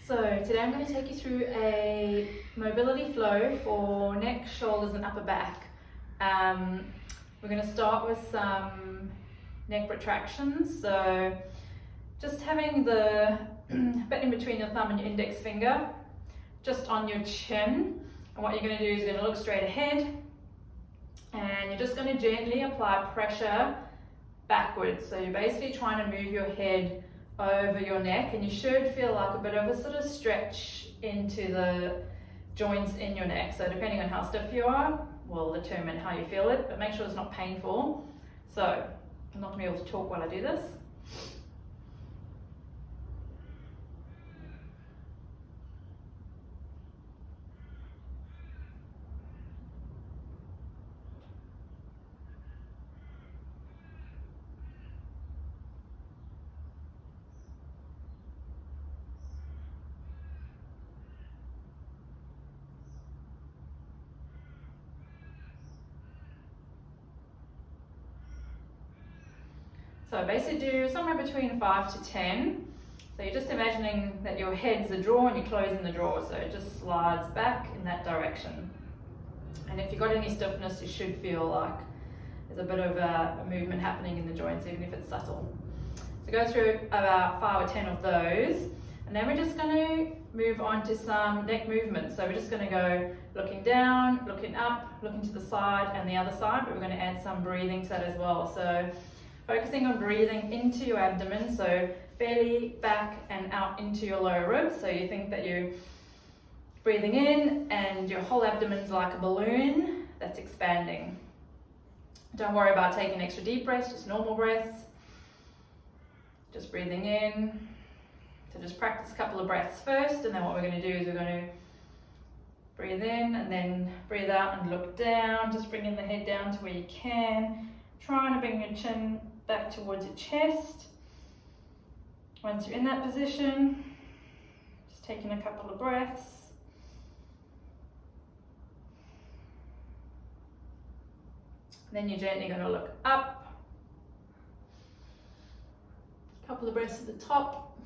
So today I'm going to take you through a mobility flow for neck, shoulders and upper back. We're going to start with some neck retractions. So just having the bit in between your thumb and your index finger, just on your chin. And what you're going to do is you're going to look straight ahead and you're just going to gently apply pressure backwards. So you're basically trying to move your head over your neck, and you should feel like a bit of a sort of stretch into the joints in your neck. So depending on how stiff you are will determine how you feel it, but make sure it's not painful. So I'm not going to be able to talk while I do this. So basically do somewhere between 5 to 10. So you're just imagining that your head's a drawer and you're closing the drawer, so it just slides back in that direction. And if you've got any stiffness, you should feel like there's a bit of a movement happening in the joints, even if it's subtle. So go through about 5 or 10 of those, and then we're just going to move on to some neck movements. So we're just going to go looking down, looking up, looking to the side and the other side, but we're going to add some breathing to that as well. So focusing on breathing into your abdomen, so belly, back and out into your lower ribs. So you think that you're breathing in and your whole abdomen's like a balloon that's expanding. Don't worry about taking extra deep breaths, just normal breaths. Just breathing in. So just practice a couple of breaths first, and then what we're going to do is we're going to breathe in and then breathe out and look down, just bringing the head down to where you can. Trying to bring your chin back towards your chest. Once you're in that position, just taking a couple of breaths. Then you're gently going to look up. A couple of breaths at the top.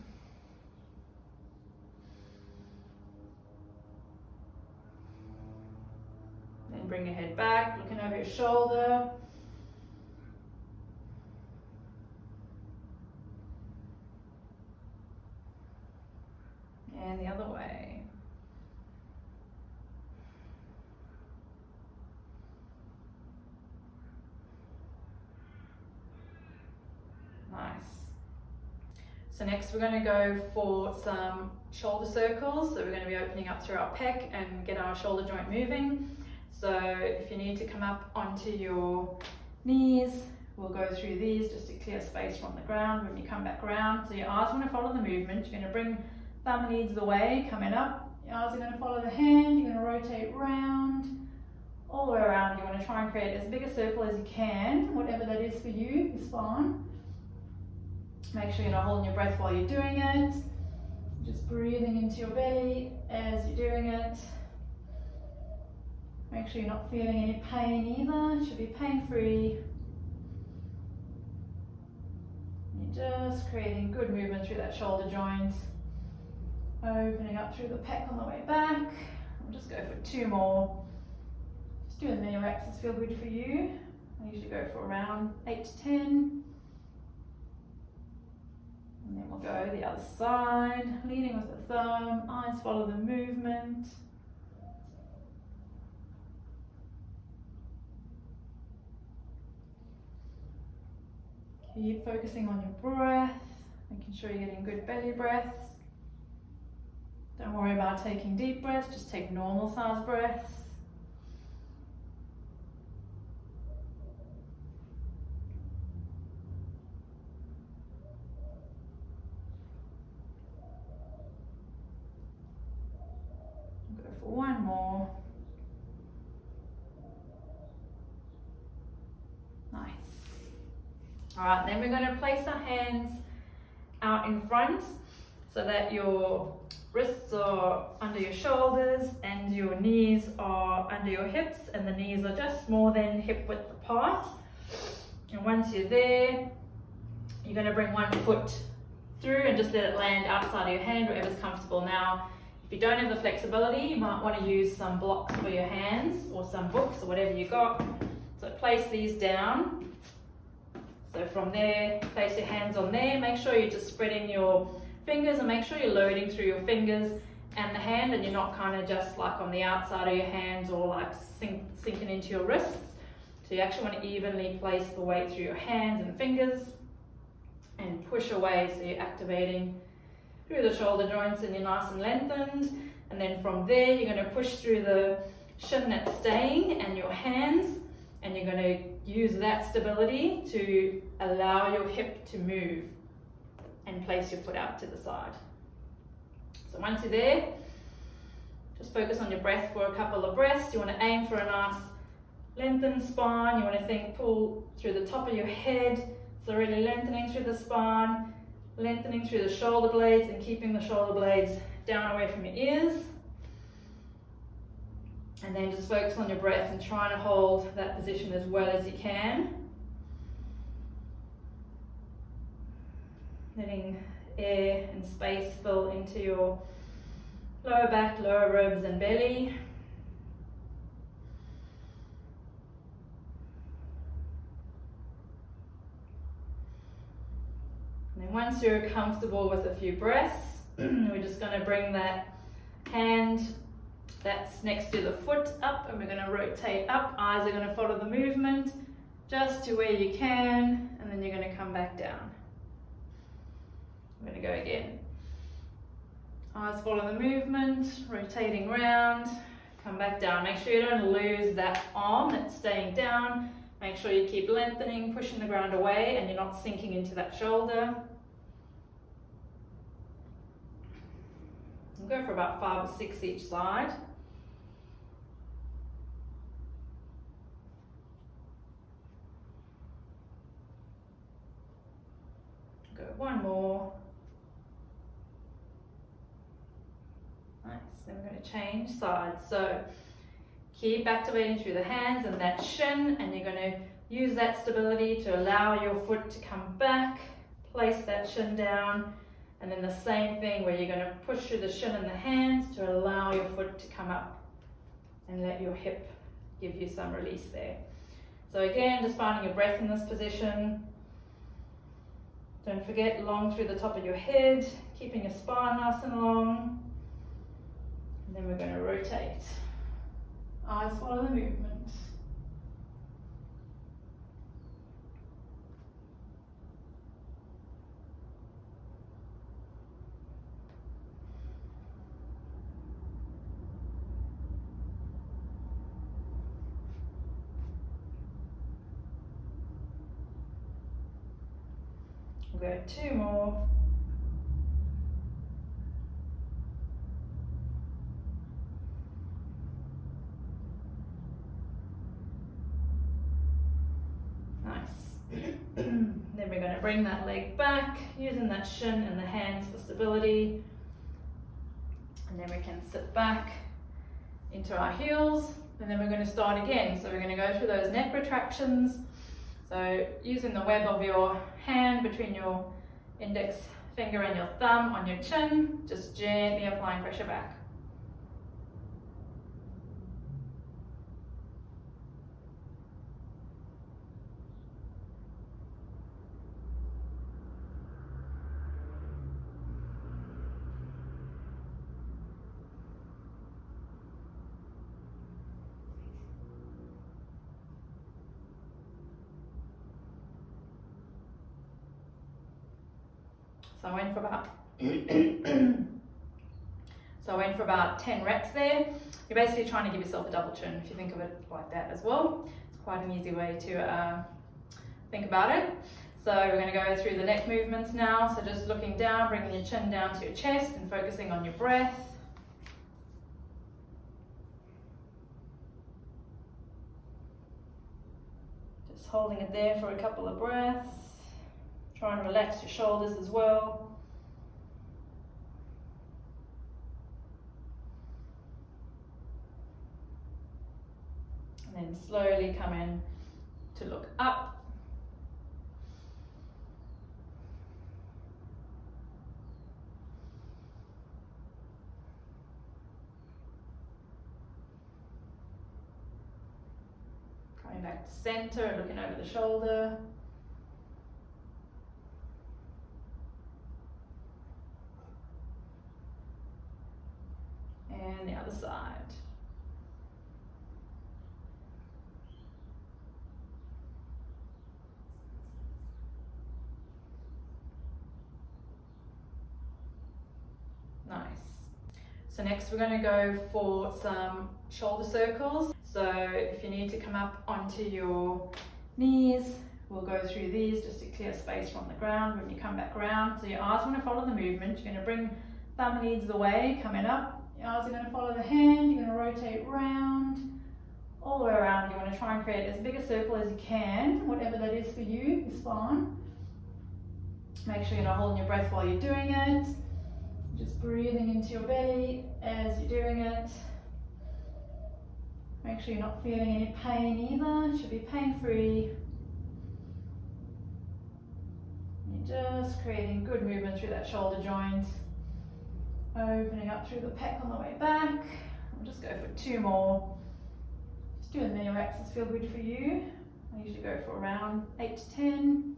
Then bring your head back, looking over your shoulder. And the other way. Nice. So next we're going to go for some shoulder circles. So we're going to be opening up through our pec and get our shoulder joint moving. So if you need to come up onto your knees, we'll go through these just to clear space from the ground when you come back around. So your eyes want to follow the movement. You're going to bring thumb leads the way, coming up. Your eyes are going to follow the hand. You're going to rotate round, all the way around. You want to try and create as big a circle as you can, whatever that is for you, your spine. Make sure you're not holding your breath while you're doing it. Just breathing into your belly as you're doing it. Make sure you're not feeling any pain either. It should be pain-free. You're just creating good movement through that shoulder joint. Opening up through the pec on the way back. We'll just go for 2 more. Just do as many reps as feel good for you. I usually go for around 8 to 10. And then we'll go the other side, leading with the thumb, eyes follow the movement. Keep focusing on your breath, making sure you're getting good belly breaths. Don't worry about taking deep breaths, just take normal size breaths. Go for 1 more. Nice. All right, then we're going to place our hands out in front so that your wrists are under your shoulders and your knees are under your hips, and the knees are just more than hip width apart. And once you're there, you're going to bring one foot through and just let it land outside of your hand, whatever's comfortable. Now, if you don't have the flexibility, you might want to use some blocks for your hands or some books or whatever you got. So place these down. So from there, place your hands on there. Make sure you're just spreading your fingers and make sure you're loading through your fingers and the hand, and you're not kind of just like on the outside of your hands or like sinking into your wrists. So you actually want to evenly place the weight through your hands and fingers and push away, so you're activating through the shoulder joints and you're nice and lengthened. And then from there, you're going to push through the shin that's staying and your hands, and you're going to use that stability to allow your hip to move and place your foot out to the side. So once you're there, just focus on your breath for a couple of breaths. You want to aim for a nice lengthened spine. You want to think, pull through the top of your head, so really lengthening through the spine, lengthening through the shoulder blades and keeping the shoulder blades down away from your ears. And then just focus on your breath and trying to hold that position as well as you can. Letting air and space fill into your lower back, lower ribs and belly. And then once you're comfortable with a few breaths, we're just going to bring that hand that's next to the foot up, and we're going to rotate up. Eyes are going to follow the movement just to where you can, and then you're going to come back down. I'm going to go again. Eyes follow the movement, rotating round, come back down. Make sure you don't lose that arm that's staying down. Make sure you keep lengthening, pushing the ground away, and you're not sinking into that shoulder. We'll go for about 5 or 6 each side. Go one more. Nice. Then we're going to change sides. So keep activating through the hands and that shin, and you're going to use that stability to allow your foot to come back. Place that shin down, and then the same thing where you're going to push through the shin and the hands to allow your foot to come up and let your hip give you some release there. So again, just finding your breath in this position. Don't forget, long through the top of your head, keeping your spine nice and long. And then we're going to rotate. Eyes follow the movement. We'll go 2 more. Nice. Then we're going to bring that leg back, using that shin and the hands for stability. And then we can sit back into our heels, and then we're going to start again. So we're going to go through those neck retractions. So using the web of your hand between your index finger and your thumb on your chin, just gently applying pressure back. So I went for about 10 reps there. You're basically trying to give yourself a double chin, if you think of it like that as well. It's quite an easy way to think about it. So we're going to go through the neck movements now. So just looking down, bringing your chin down to your chest and focusing on your breath. Just holding it there for a couple of breaths. Try and relax your shoulders as well. And then slowly come in to look up. back to center, looking over the shoulder. And the other side. Nice. So next we're going to go for some shoulder circles. So if you need to come up onto your knees, we'll go through these just to clear space from the ground when you come back around. So your eyes want to follow the movement. You're going to bring thumb leads the way, coming up. Your eyes are going to follow the hand. You're going to rotate round, all the way around. You want to try and create as big a circle as you can, whatever that is for you, your spine. Make sure you're not holding your breath while you're doing it. Just breathing into your belly as you're doing it. Make sure you're not feeling any pain either. It should be pain-free. You're just creating good movement through that shoulder joint. Opening up through the pec on the way back. I'll just go for 2 more. Just do as many reps as feel good for you. I usually go for around 8 to 10.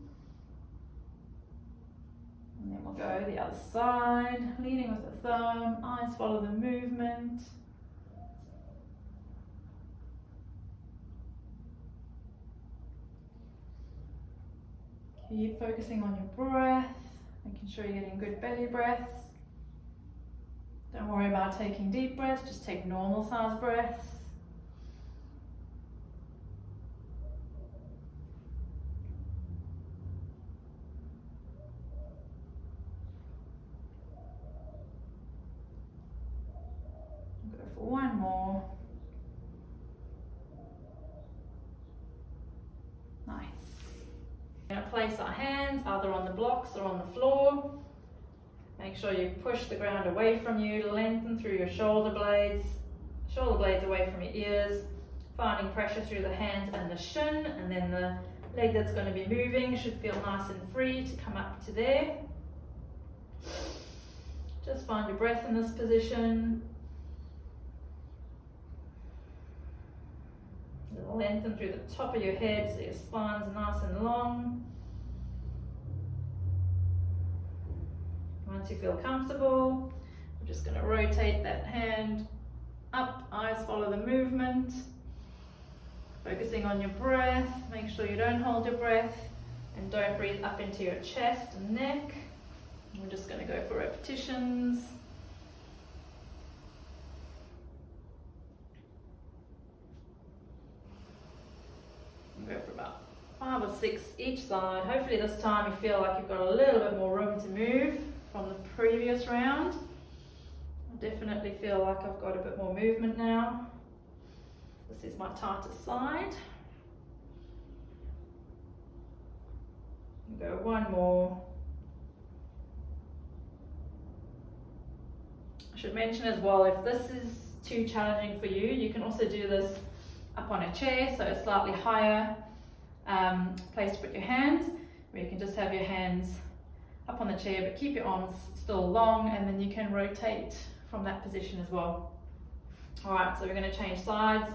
And then we'll go the other side, leading with the thumb, eyes follow the movement. Keep focusing on your breath, making sure you're getting good belly breaths. Don't worry about taking deep breaths, just take normal size breaths. Go for 1 more. Nice. We're going to place our hands either on the blocks or on the floor. Make sure you push the ground away from you, lengthen through your shoulder blades away from your ears, finding pressure through the hands and the shin, and then the leg that's going to be moving should feel nice and free to come up to there. Just find your breath in this position. Lengthen through the top of your head so your spine's nice and long. Once you feel comfortable, we're just going to rotate that hand up, eyes follow the movement. Focusing on your breath, make sure you don't hold your breath and don't breathe up into your chest and neck. We're just going to go for repetitions. Go for about 5 or 6 each side. Hopefully this time you feel like you've got a little bit more room to move from the previous round. I definitely feel like I've got a bit more movement now. This is my tightest side. Go 1 more. I should mention as well, if this is too challenging for you, you can also do this up on a chair, so a slightly higher place to put your hands, where you can just have your hands up on the chair but keep your arms still long, and then you can rotate from that position as well. Alright, so we're going to change sides,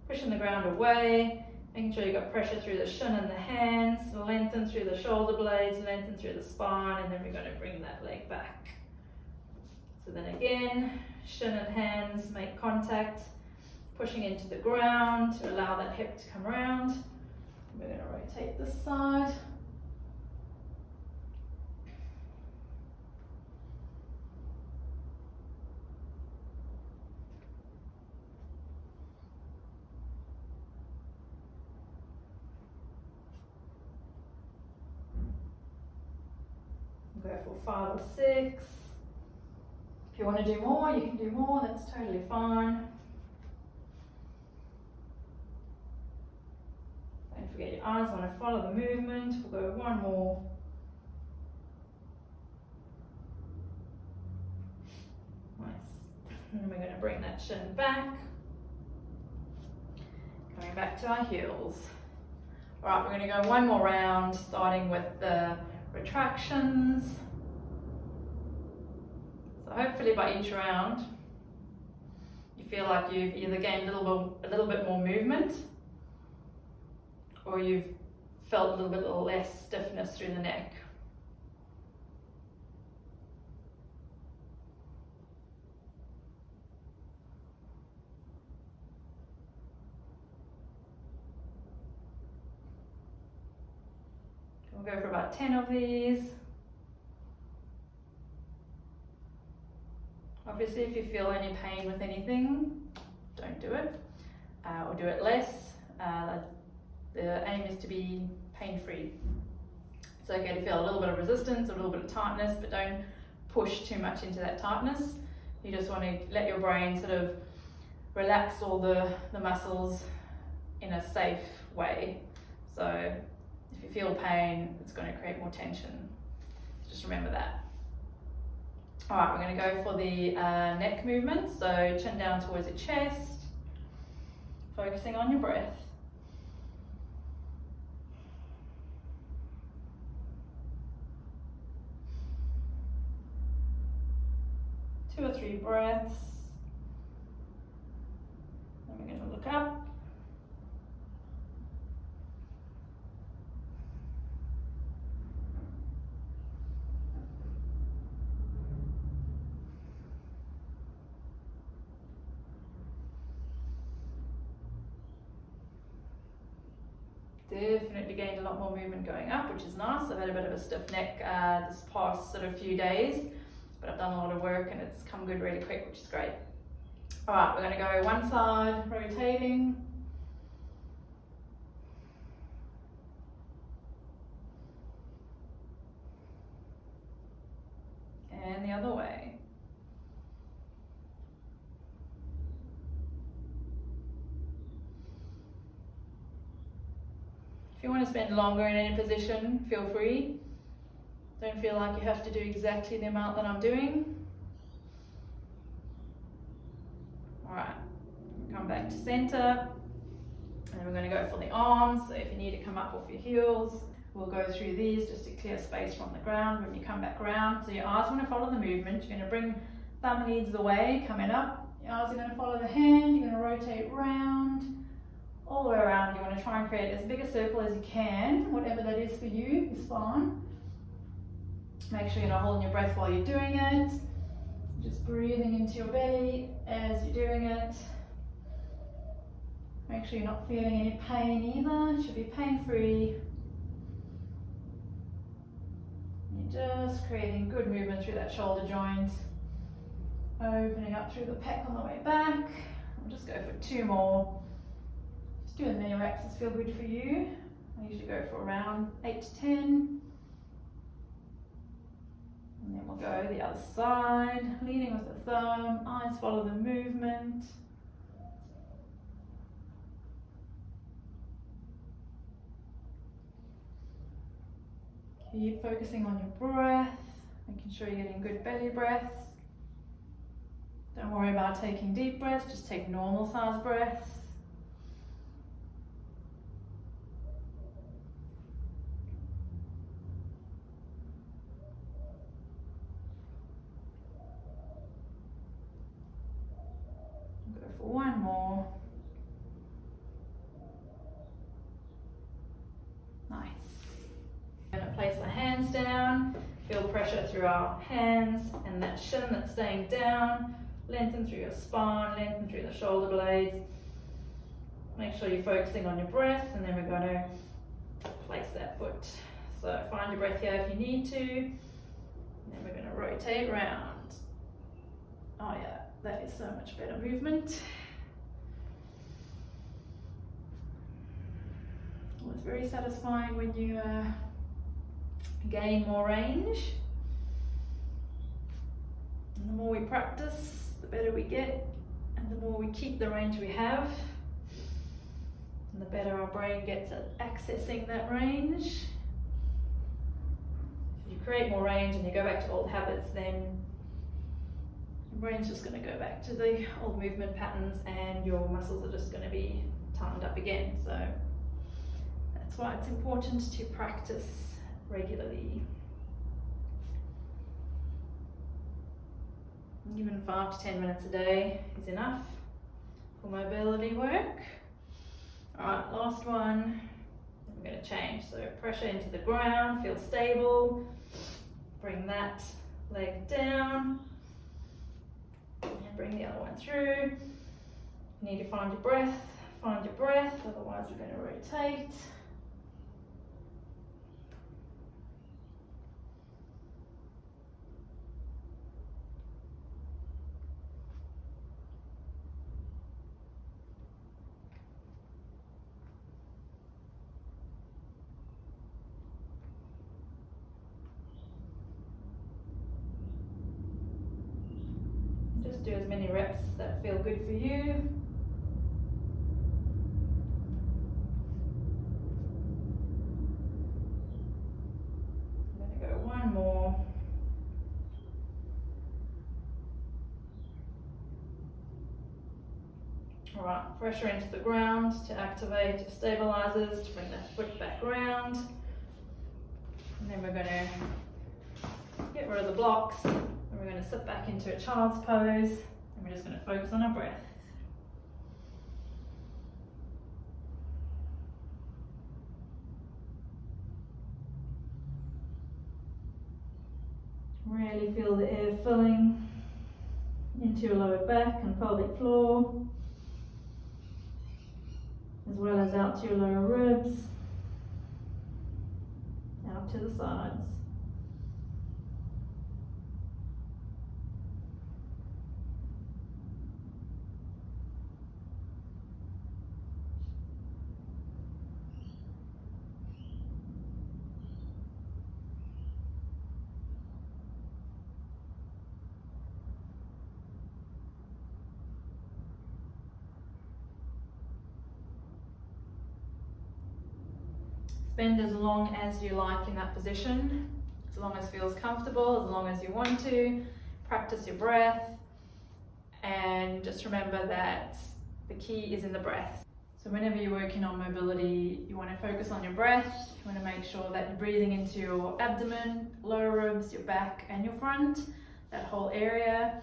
pushing the ground away, making sure you've got pressure through the shin and the hands, lengthen through the shoulder blades, lengthen through the spine, and then we're going to bring that leg back. So then again, shin and hands make contact, pushing into the ground to allow that hip to come around. We're going to rotate this side. Go for 5 or 6. If you want to do more, you can do more, that's totally fine. Don't forget your eyes want to follow the movement. We'll go 1 more. Nice. And then we're going to bring that shin back. Coming back to our heels. Alright, we're going to go 1 more round, starting with the retractions. So hopefully by each round, you feel like you've either gained a little bit more movement, or you've felt a little bit less stiffness through the neck. We'll go for about 10 of these. Obviously, if you feel any pain with anything, don't do it, or do it less. The aim is to be pain-free. It's okay to feel a little bit of resistance, a little bit of tightness, but don't push too much into that tightness. You just want to let your brain sort of relax all the muscles in a safe way. So if you feel pain, it's going to create more tension. Just remember that. All right, we're going to go for the neck movement. So chin down towards your chest, focusing on your breath. Two or three breaths. Then we're going to look up. Definitely gained a lot more movement going up, which is nice. I've had a bit of a stiff neck this past sort of few days, but I've done a lot of work and it's come good really quick, which is great. All right, we're going to go one side, rotating. And the other way. If you want to spend longer in any position, feel free. Don't feel like you have to do exactly the amount that I'm doing. All right, come back to center. And then we're going to go for the arms. So if you need to come up off your heels, we'll go through these just to clear space from the ground when you come back around. So your eyes want to follow the movement. You're going to bring thumb leads the way, coming up. Your eyes are going to follow the hand. You're going to rotate round. All the way around. You want to try and create as big a circle as you can. Whatever that is for you is fine. Make sure you're not holding your breath while you're doing it. Just breathing into your belly as you're doing it. Make sure you're not feeling any pain either. It should be pain-free. You're just creating good movement through that shoulder joint. Opening up through the pec on the way back. I'll just go for 2 more. Just do as many reps as feel good for you. I usually go for around 8 to 10. And then we'll go the other side, leading with the thumb, eyes follow the movement. Keep focusing on your breath, making sure you're getting good belly breaths. Don't worry about taking deep breaths, just take normal size breaths. Go for 1 more. Nice. We're going to place the hands down, feel pressure through our hands and that shin that's staying down. Lengthen through your spine, lengthen through the shoulder blades. Make sure you're focusing on your breath, and then we're going to place that foot. So find your breath here if you need to. And then we're going to rotate round. Oh yeah, that is so much better movement. Well, it's very satisfying when you gain more range. And the more we practice, the better we get, and the more we keep the range we have, and the better our brain gets at accessing that range. If you create more range and you go back to old habits, then your brain's just going to go back to the old movement patterns and your muscles are just going to be tightened up again. So that's why it's important to practice regularly. Even 5 to 10 minutes a day is enough for mobility work. All right, last one. Then we're going to change. So pressure into the ground, feel stable. Bring that leg down. And bring the other one through. You need to find your breath, otherwise we're going to rotate. Just do as many reps that feel good for you. I'm going to go one more. All right, pressure into the ground to activate your stabilizers, to bring that foot back round. And then we're going to get rid of the blocks. And we're going to sit back into a child's pose, and we're just going to focus on our breath. Really feel the air filling into your lower back and pelvic floor, as well as out to your lower ribs, out to the sides. Spend as long as you like in that position, as long as it feels comfortable, as long as you want to. Practice your breath, and just remember that the key is in the breath. So whenever you're working on mobility, you want to focus on your breath. You want to make sure that you're breathing into your abdomen, lower ribs, your back and your front, that whole area.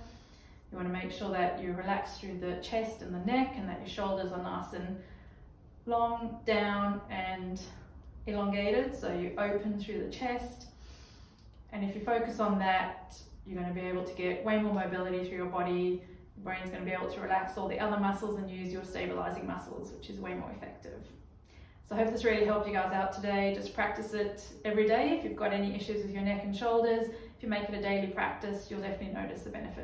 You want to make sure that you relax through the chest and the neck, and that your shoulders are nice and long, down and elongated, so you open through the chest. And if you focus on that, you're going to be able to get way more mobility through your body. Your brain's going to be able to relax all the other muscles and use your stabilizing muscles, which is way more effective. So I hope this really helped you guys out today. Just practice it every day. If you've got any issues with your neck and shoulders, if you make it a daily practice, you'll definitely notice the benefit.